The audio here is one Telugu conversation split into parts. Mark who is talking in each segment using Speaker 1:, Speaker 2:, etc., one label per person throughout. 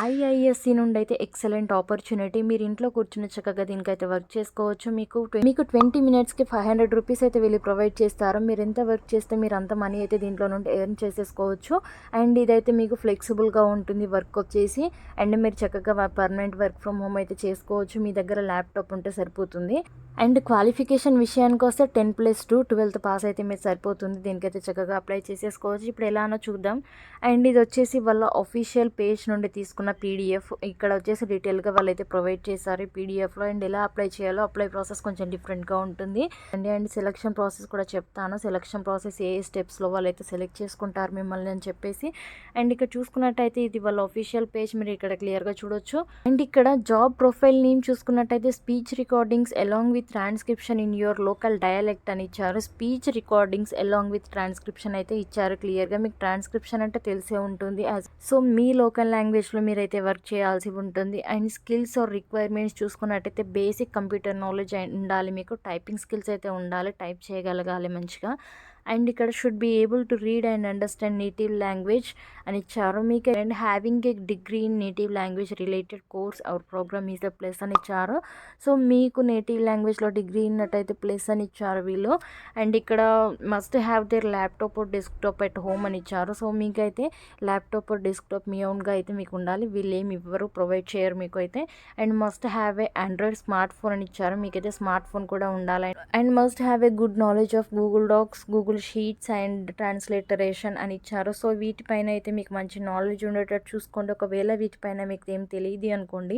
Speaker 1: ఐఐఎస్సి నుండి అయితే ఎక్సలెంట్ ఆపర్చునిటీ. మీరు ఇంట్లో కూర్చుని చక్కగా దీనికైతే వర్క్ చేసుకోవచ్చు. మీకు 20 మినిట్స్కి 500 రూపీస్ అయితే వీళ్ళు ప్రొవైడ్ చేస్తారు. మీరు ఎంత వర్క్ చేస్తే మీరు అంత మనీ అయితే దీంట్లో నుండి ఎర్న్ చేసేసుకోవచ్చు. అండ్ ఇదైతే మీకు ఫ్లెక్సిబుల్గా ఉంటుంది వర్క్ వచ్చేసి. అండ్ మీరు చక్కగా పర్మనెంట్ వర్క్ ఫ్రమ్ హోమ్ అయితే చేసుకోవచ్చు. మీ దగ్గర ల్యాప్టాప్ ఉంటే సరిపోతుంది. అండ్ క్వాలిఫికేషన్ విషయానికి వస్తే 10+2 12th పాస్ అయితే మీరు సరిపోతుంది. దీనికైతే చక్కగా అప్లై చేసేసుకోవచ్చు. ఇప్పుడు ఎలానో చూద్దాం. అండ్ ఇది వచ్చేసి వాళ్ళ అఫీషియల్ పేజ్ నుండి తీసుకున్న పీడిఎఫ్. ఇక్కడ వచ్చేసి డీటెయిల్గా వాళ్ళైతే ప్రొవైడ్ చేశారు ఈ పీడిఎఫ్లో. అండ్ ఎలా అప్లై చేయాలో అప్లై ప్రాసెస్ కొంచెం డిఫరెంట్గా ఉంటుంది. అండ్ సెలక్షన్ ప్రాసెస్ కూడా చెప్తాను. సెలక్షన్ ప్రాసెస్ ఏ స్టెప్స్లో వాళ్ళైతే సెలెక్ట్ చేసుకుంటారు మిమ్మల్ని అని చెప్పేసి. అండ్ ఇక్కడ చూసుకున్నట్టయితే ఇది వాళ్ళ అఫీషియల్ పేజ్, మీరు ఇక్కడ క్లియర్గా చూడొచ్చు. అండ్ ఇక్కడ జాబ్ ప్రొఫైల్ నేమ్ చూసుకున్నట్టయితే speech recordings along with transcription in your local dialect అని ఇచ్చారు. Speech recordings along with transcription అయితే ఇచ్చారు క్లియర్గా. మీకు ట్రాన్స్క్రిప్షన్ అంటే తెలిసే ఉంటుంది. సో మీ లోకల్ లాంగ్వేజ్లో మీరైతే వర్క్ చేయాల్సి ఉంటుంది. అండ్ స్కిల్స్ ఆర్ రిక్వైర్మెంట్స్ చూసుకున్నట్టయితే బేసిక్ కంప్యూటర్ నాలెడ్జ్ ఉండాలి, మీకు టైపింగ్ స్కిల్స్ అయితే ఉండాలి, టైప్ చేయగలగాలి మంచిగా. అండ్ ఇక్కడ should be able to read and understand native language అని ఇచ్చారు మీకు. And having a degree in native language related course or programme is the plus అని ఇచ్చారు. సో మీకు నేటివ్ లాంగ్వేజ్లో డిగ్రీ ఉన్నట్టయితే ప్లస్ అని ఇచ్చారు వీళ్ళు. అండ్ ఇక్కడ must have their laptop desktop at home అని ఇచ్చారు. సో మీకైతే ల్యాప్టాప్ డెస్క్టాప్ మీ ఓన్గా అయితే మీకు ఉండాలి. వీళ్ళు ఏమి ఇవ్వరు, ప్రొవైడ్ చేయరు మీకు అయితే. And must have a Android smartphone అని ఇచ్చారు. మీకైతే స్మార్ట్ ఫోన్ కూడా ఉండాలి. And must have a good knowledge of Google Docs, Google Sheets and transliteration అని ఇచ్చారు. సో వీటిపైన అయితే మీకు మంచి నాలెడ్జ్ ఉండేటట్టు చూసుకోండి. ఒకవేళ వీటిపైన మీకు ఏం తెలియదు అనుకోండి,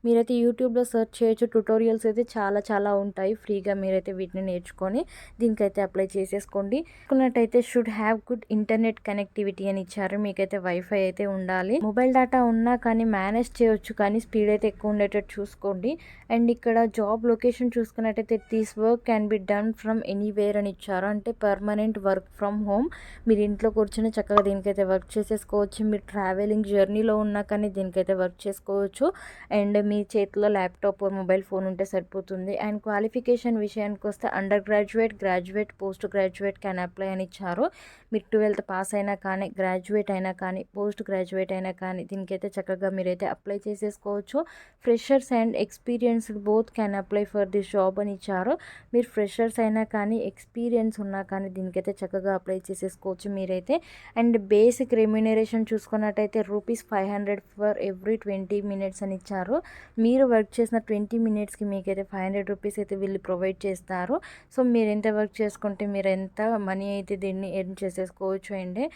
Speaker 1: మీరైతే యూట్యూబ్లో సెర్చ్ చేయొచ్చు. ట్యుటోరియల్స్ అయితే చాలా ఉంటాయి ఫ్రీగా. మీరైతే వీటిని నేర్చుకొని దీనికైతే అప్లై చేసేసుకోండి. అనుకున్నట్టయితే should have good internet connectivity అని ఇచ్చారు. మీకైతే వైఫై అయితే ఉండాలి. మొబైల్ డేటా ఉన్నా కానీ మేనేజ్ చేయొచ్చు, కానీ స్పీడ్ అయితే ఎక్కువ ఉండేటట్టు చూసుకోండి. అండ్ ఇక్కడ జాబ్ లొకేషన్ చూసుకున్నట్టయితే this work can be done from anywhere అని ఇచ్చారు. అంటే పర్మనెంట్ వర్క్ ఫ్రమ్ హోమ్. మీరు ఇంట్లో కూర్చొని చక్కగా దీనికైతే వర్క్ చేసేసుకోవచ్చు. మీరు ట్రావెలింగ్ జర్నీలో ఉన్నా కానీ దీనికైతే వర్క్ చేసుకోవచ్చు. అండ్ మీ చేతిలో ల్యాప్టాప్ మొబైల్ ఫోన్ ఉంటే సరిపోతుంది. అండ్ క్వాలిఫికేషన్ విషయానికి వస్తే under graduate, graduate, post graduate can apply అని ఇచ్చారు. మీరు 12th పాస్ అయినా కానీ, గ్రాడ్యుయేట్ అయినా కానీ, పోస్ట్ గ్రాడ్యుయేట్ అయినా కానీ దీనికైతే చక్కగా మీరైతే అప్లై చేసేసుకోవచ్చు. Freshers and experienced both can apply for this job అని ఇచ్చారు. మీరు ఫ్రెషర్స్ అయినా కానీ, ఎక్స్పీరియన్స్ ఉన్నా కానీ దీనికైతే చక్కగా అప్లై చేసేసుకోవచ్చు మీరైతే. అండ్ బేసిక్ రెమ్యూనరేషన్ చూసుకున్నట్టయితే Rs.500 ఫర్ ఎవ్రీ 20 మినిట్స్ అని ఇచ్చారు. మీరు వర్క్ చేసిన 20 మినిట్స్కి మీకైతే 500 రూపీస్ అయితే వీళ్ళు ప్రొవైడ్ చేస్తారు. సో మీరు ఎంత వర్క్ చేసుకుంటే మీరు ఎంత మనీ అయితే దీన్ని ఎర్న్ చేసేసుకోవచ్చు. అండి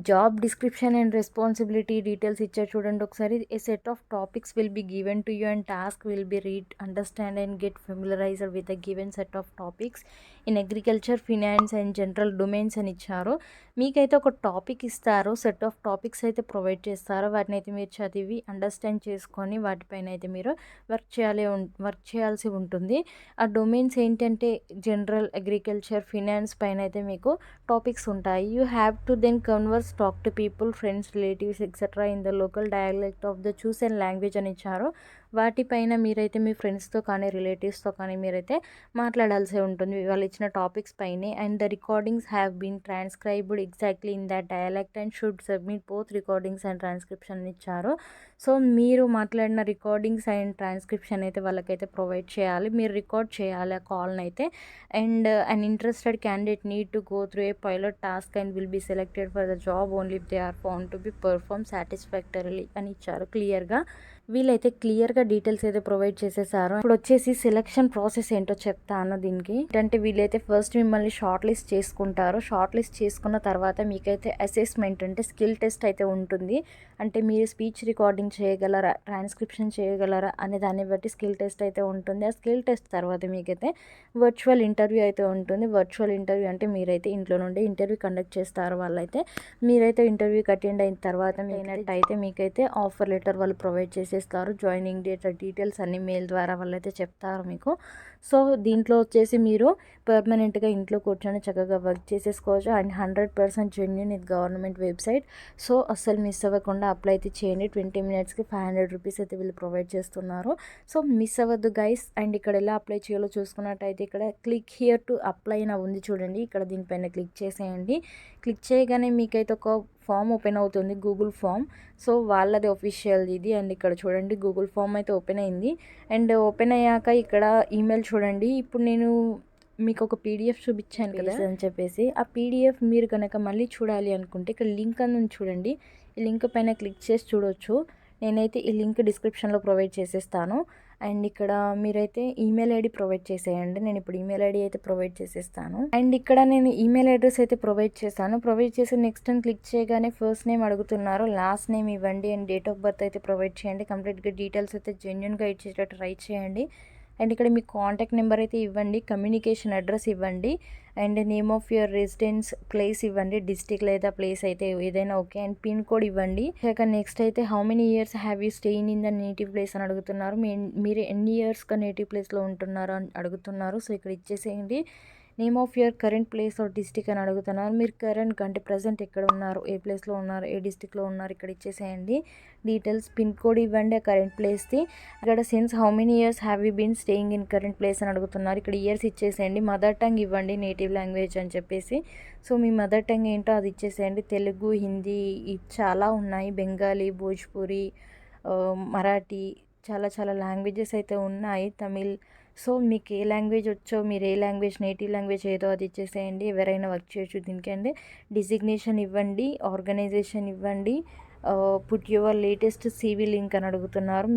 Speaker 1: job description and responsibility details ఇచ్చారు చూడండి ఒకసారి. A set of topics will be given to you and task will be read, understand and get familiarized with the given set of topics in agriculture, finance and general domains అని ఇచ్చారు. మీకైతే ఒక టాపిక్ ఇస్తారు, సెట్ ఆఫ్ టాపిక్స్ అయితే ప్రొవైడ్ చేస్తారు. వాటిని అయితే మీరు చదివి అండర్స్టాండ్ చేసుకొని వాటిపైన అయితే మీరు వర్క్ చేయాల్సి ఉంటుంది. ఆ డొమైన్స్ ఏంటంటే జనరల్, అగ్రికల్చర్, ఫినాన్స్ పైన అయితే మీకు టాపిక్స్ ఉంటాయి. You have to then converse, talk to people, friends, relatives etcetera in the local dialect of the chosen language అని ఇచ్చారు. వాటిపైన మీరైతే మీ ఫ్రెండ్స్తో కానీ, రిలేటివ్స్తో కానీ మీరైతే మాట్లాడాల్సి ఉంటుంది వాళ్ళు ఇచ్చిన టాపిక్స్ పైనే. And the recordings have been transcribed exactly in that dialect and should submit both recordings and transcription ఇచ్చారు. సో మీరు మాట్లాడిన రికార్డింగ్స్ అండ్ ట్రాన్స్క్రిప్షన్ అయితే వాళ్ళకైతే ప్రొవైడ్ చేయాలి, మీరు రికార్డ్ చేయాలి ఆ కాల్ని అయితే. And an interested candidate need to go through a pilot task and will be selected for the job only if they are found to be perform satisfactorily అని ఇచ్చారు క్లియర్గా. వీళ్ళైతే క్లియర్గా డీటెయిల్స్ అయితే ప్రొవైడ్ చేసేసారు. ఇప్పుడు వచ్చేసి సెలక్షన్ ప్రాసెస్ ఏంటో చెప్తాను దీనికి. అంటే వీళ్ళైతే ఫస్ట్ మిమ్మల్ని షార్ట్ లిస్ట్ చేసుకుంటారు. షార్ట్ లిస్ట్ చేసుకున్న తర్వాత మీకైతే అసెస్మెంట్ అంటే స్కిల్ టెస్ట్ అయితే ఉంటుంది. అంటే మీరు స్పీచ్ రికార్డింగ్ చేయగలరా, ట్రాన్స్క్రిప్షన్ చేయగలరా అనే దాన్ని బట్టి స్కిల్ టెస్ట్ అయితే ఉంటుంది. ఆ స్కిల్ టెస్ట్ తర్వాత మీకైతే వర్చువల్ ఇంటర్వ్యూ అయితే ఉంటుంది. వర్చువల్ ఇంటర్వ్యూ అంటే మీరైతే ఇంట్లో నుండి ఇంటర్వ్యూ కండక్ట్ చేస్తారు వాళ్ళైతే. మీరైతే ఇంటర్వ్యూకి అటెండ్ అయిన తర్వాత అయినట్టయితే మీకైతే ఆఫర్ లెటర్ వాళ్ళు ప్రొవైడ్ చేసేస్తారు. జాయినింగ్ డేట్ డీటెయిల్స్ అన్ని మెయిల్ ద్వారా వాళ్ళైతే చెప్తారు మీకు. సో దీంట్లో వచ్చేసి మీరు పర్మనెంట్గా ఇంట్లో కూర్చొని చక్కగా వర్క్ చేసేసుకోవచ్చు. అండ్ 100% జెన్యూన్, ఇది గవర్నమెంట్ వెబ్సైట్. సో అస్సలు మిస్ అవ్వకుండా అప్లై అయితే చేయండి. 20 మినిట్స్కి 500 రూపీస్ అయితే వీళ్ళు ప్రొవైడ్ చేస్తున్నారు. సో మిస్ అవ్వద్దు గైస్. అండ్ ఇక్కడ ఎలా అప్లై చేయాలో చూసుకున్నట్టయితే ఇక్కడ క్లిక్ హియర్ టు అప్లై అని ఉంది చూడండి. ఇక్కడ దీనిపైన క్లిక్ చేసేయండి. క్లిక్ చేయగానే మీకైతే ఒక ఫామ్ ఓపెన్ అవుతుంది, గూగుల్ ఫామ్. సో వాళ్ళది ఒఫిషియల్ ఇది. అండ్ ఇక్కడ చూడండి గూగుల్ ఫామ్ అయితే ఓపెన్ అయింది. అండ్ ఓపెన్ అయ్యాక ఇక్కడ ఈమెయిల్ చూడండి. ఇప్పుడు నేను మీకు ఒక పీడిఎఫ్ చూపించాను కదా అని చెప్పేసి, ఆ పీడిఎఫ్ మీరు కనుక మళ్ళీ చూడాలి అనుకుంటే ఇక్కడ లింక్ అని చూడండి. ఈ లింక్ పైన క్లిక్ చేసి చూడొచ్చు. నేనైతే ఈ లింక్ డిస్క్రిప్షన్లో ప్రొవైడ్ చేసేస్తాను. అండ్ ఇక్కడ మీరైతే ఈమెయిల్ ఐడి ప్రొవైడ్ చేసేయండి. నేను ఇప్పుడు ఈమెయిల్ ఐడి అయితే ప్రొవైడ్ చేసేస్తాను. అండ్ ఇక్కడ నేను ఈమెయిల్ అడ్రస్ అయితే ప్రొవైడ్ చేశాను. ప్రొవైడ్ చేసి నెక్స్ట్ అని క్లిక్ చేయగానే ఫస్ట్ నేమ్ అడుగుతున్నారు, లాస్ట్ నేమ్ ఇవ్వండి అండ్ డేట్ ఆఫ్ బర్త్ అయితే ప్రొవైడ్ చేయండి. కంప్లీట్గా డీటెయిల్స్ అయితే జెన్యున్గా ఇచ్చేటట్టు ట్రై చేయండి. అండ్ ఇక్కడ మీ కాంటాక్ట్ నెంబర్ అయితే ఇవ్వండి, కమ్యూనికేషన్ అడ్రస్ ఇవ్వండి and name of your residence place ఇవ్వండి, డిస్టిక్ లేదా ప్లేస్ అయితే ఏదైనా ఓకే. అండ్ పిన్ కోడ్ ఇవ్వండి. నెక్స్ట్ అయితే how many years have you stayed in the native place అని అడుగుతున్నారు. మీరు ఎన్ని ఇయర్స్గా నేటివ్ ప్లేస్లో ఉంటున్నారు అని అడుగుతున్నారు. సో ఇక్కడ ఇచ్చేసేయండి. Name of your current place or district అని అడుగుతున్నారు. మీరు కరెంట్ అంటే ప్రజెంట్ ఎక్కడ ఉన్నారు, ఏ ప్లేస్లో ఉన్నారు, ఏ డిస్టిక్లో ఉన్నారు ఇక్కడ ఇచ్చేసేయండి. డీటెయిల్స్ పిన్ కోడ్ ఇవ్వండి ఆ కరెంట్ ప్లేస్ది. ఇక్కడ since how many years have you been staying in current place అని అడుగుతున్నారు. ఇక్కడ ఇయర్స్ ఇచ్చేసేయండి. మదర్ టంగ్ ఇవ్వండి, నేటివ్ లాంగ్వేజ్ అని చెప్పేసి. సో మీ మదర్ టంగ్ ఏంటో అది ఇచ్చేసేయండి. తెలుగు, హిందీ చాలా ఉన్నాయి, బెంగాలీ, భోజ్పురి, మరాఠీ, చాలా చాలా లాంగ్వేజెస్ అయితే ఉన్నాయి, తమిళ్. సో మీకు ఏ లాంగ్వేజ్ వచ్చో, మీరు ఏ లాంగ్వేజ్ నేటివ్ లాంగ్వేజ్ ఏదో అది ఇచ్చేసేయండి. ఎవరైనా వర్క్ చేయొచ్చు దీనికి. అండి డిజిగ్నేషన్ ఇవ్వండి, ఆర్గనైజేషన్ ఇవ్వండి, put your latest CV link అని అడుగుతున్నారు.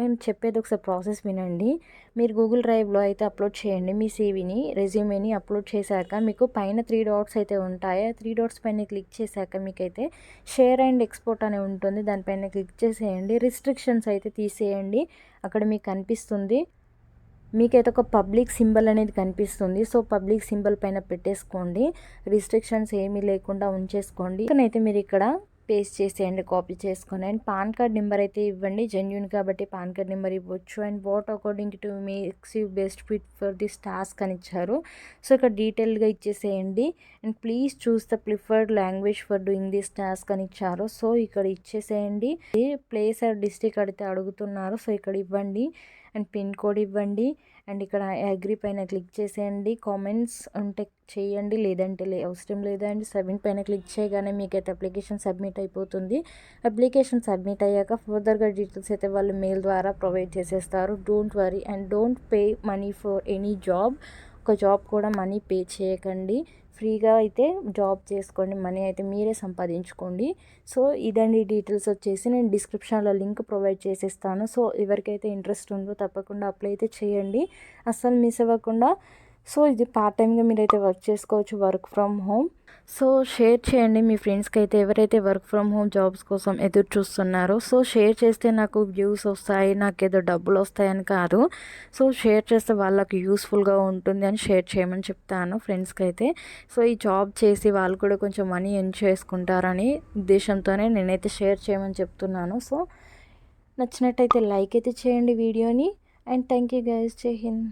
Speaker 1: నేను చెప్పేది ఒకసారి ప్రాసెస్ వినండి. మీరు గూగుల్ డ్రైవ్లో అయితే అప్లోడ్ చేయండి మీ CVని, రెజ్యూమేని. అప్లోడ్ చేశాక మీకు పైన 3 డాట్స్ అయితే ఉంటాయి. 3 డాట్స్ పైన క్లిక్ చేశాక మీకైతే షేర్ అండ్ ఎక్స్పోర్ట్ అని ఉంటుంది, దానిపైన క్లిక్ చేసేయండి. రిస్ట్రిక్షన్స్ అయితే తీసేయండి. అక్కడ మీకు కనిపిస్తుంది, మీకైతే ఒక పబ్లిక్ సింబల్ అనేది కనిపిస్తుంది. సో పబ్లిక్ సింబల్ పైన పెట్టేసుకోండి, రిస్ట్రిక్షన్స్ ఏమీ లేకుండా ఉంచేసుకోండి. అయితే మీరు ఇక్కడ పేస్ట్ చేసేయండి, కాపీ చేసుకొని. అండ్ పాన్ కార్డ్ నెంబర్ అయితే ఇవ్వండి, జెన్యూన్ కాబట్టి పాన్ కార్డ్ నెంబర్ ఇవ్వచ్చు. And what according to makes you best fit for this task అని ఇచ్చారు. సో ఇక్కడ డీటెయిల్గా ఇచ్చేసేయండి. And please choose the preferred language for doing this task అని ఇచ్చారు. సో ఇక్కడ ఇచ్చేసేయండి. ప్లేస్ ఆర్ డిస్ట్రిక్ట్ అడిగితే అడుగుతున్నారు. సో ఇక్కడ ఇవ్వండి అండ్ పిన్ కోడ్ ఇవ్వండి. అండ్ ఇక్కడ అగ్రీ పైన క్లిక్ చేసేయండి. కామెంట్స్ ఉంటే చేయండి, లేదంటే అవసరం లేదండి. సబ్మిట్ పైన క్లిక్ చేయగానే మీకైతే అప్లికేషన్ సబ్మిట్ అయిపోతుంది. అప్లికేషన్ సబ్మిట్ అయ్యాక ఫర్దర్గా డీటెయిల్స్ అయితే వాళ్ళు మెయిల్ ద్వారా ప్రొవైడ్ చేసేస్తారు. Don't worry and don't pay money for any job. ఒక జాబ్ కూడా మనీ పే చేయకండి, ఫ్రీగా అయితే జాబ్ చేసుకోండి, మనీ అయితే మీరే సంపాదించుకోండి. సో ఇదండి డీటెయిల్స్ వచ్చేసి. నేను డిస్క్రిప్షన్లో లింక్ ప్రొవైడ్ చేసేస్తాను. సో ఎవరికైతే ఇంట్రెస్ట్ ఉందో తప్పకుండా అప్లై అయితే చేయండి, అస్సలు మిస్ అవ్వకుండా. సో ఇది పార్ట్ టైమ్గా మీరైతే వర్క్ చేసుకోవచ్చు, work from home. So share చేయండి మీ ఫ్రెండ్స్కి అయితే, ఎవరైతే వర్క్ ఫ్రమ్ హోమ్ జాబ్స్ కోసం ఎదురు చూస్తున్నారో. సో షేర్ చేస్తే నాకు వ్యూస్ వస్తాయి, నాకేదో డబ్బులు వస్తాయని కాదు. సో షేర్ చేస్తే వాళ్ళకి యూస్ఫుల్గా ఉంటుంది అని షేర్ చేయమని చెప్తాను ఫ్రెండ్స్కి అయితే. సో ఈ జాబ్ చేసి వాళ్ళు కూడా కొంచెం మనీ ఎర్న్ చేసుకుంటారని ఉద్దేశంతోనే నేనైతే షేర్ చేయమని చెప్తున్నాను. సో నచ్చినట్టయితే లైక్ అయితే చేయండి వీడియోని. And thank you guys. జై హింద్.